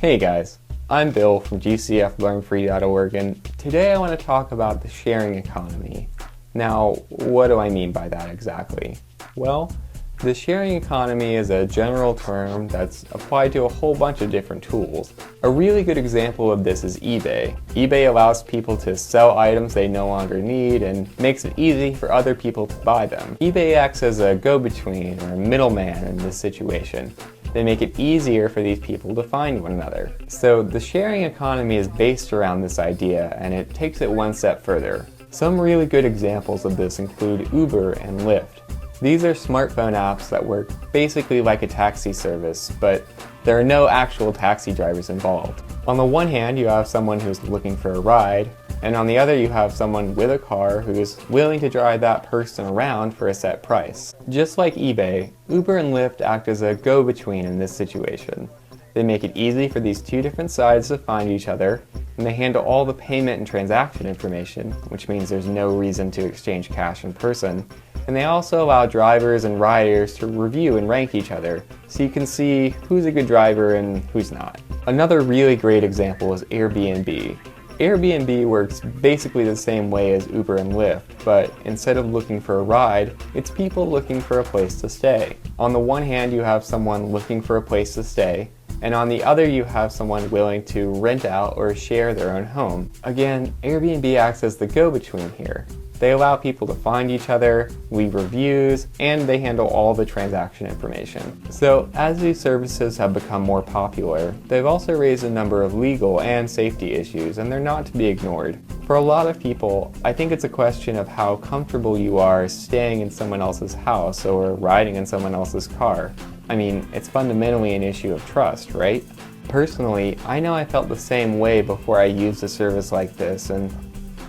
Hey guys, I'm Bill from GCFLearnFree.org, and today I want to talk about the sharing economy. Now, what do I mean by that exactly? Well, the sharing economy is a general term that's applied to a whole bunch of different tools. A really good example of this is eBay. eBay allows people to sell items they no longer need and makes it easy for other people to buy them. eBay acts as a go-between or middleman in this situation. They make it easier for these people to find one another. So the sharing economy is based around this idea, and it takes it one step further. Some really good examples of this include Uber and Lyft. These are smartphone apps that work basically like a taxi service, but there are no actual taxi drivers involved. On the one hand, you have someone who's looking for a ride, and on the other you have someone with a car who is willing to drive that person around for a set price. Just like eBay, Uber and Lyft act as a go-between in this situation. They make it easy for these two different sides to find each other, and they handle all the payment and transaction information, which means there's no reason to exchange cash in person. And they also allow drivers and riders to review and rank each other, so you can see who's a good driver and who's not. Another really great example is Airbnb. Airbnb works basically the same way as Uber and Lyft, but instead of looking for a ride, it's people looking for a place to stay. On the one hand, you have someone looking for a place to stay, and on the other you have someone willing to rent out or share their own home. Again, Airbnb acts as the go-between here. They allow people to find each other, leave reviews, and they handle all the transaction information. So as these services have become more popular, they've also raised a number of legal and safety issues, and they're not to be ignored. For a lot of people, I think it's a question of how comfortable you are staying in someone else's house or riding in someone else's car. I mean, it's fundamentally an issue of trust, right? Personally, I know I felt the same way before I used a service like this, and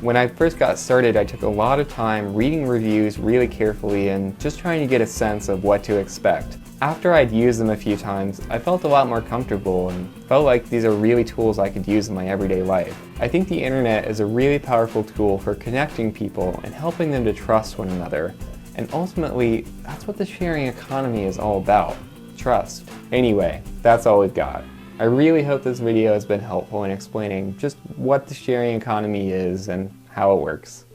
when I first got started, I took a lot of time reading reviews really carefully and just trying to get a sense of what to expect. After I'd used them a few times, I felt a lot more comfortable and felt like these are really tools I could use in my everyday life. I think the internet is a really powerful tool for connecting people and helping them to trust one another. And ultimately, that's what the sharing economy is all about, trust. Anyway, that's all we've got. I really hope this video has been helpful in explaining just what the sharing economy is and how it works.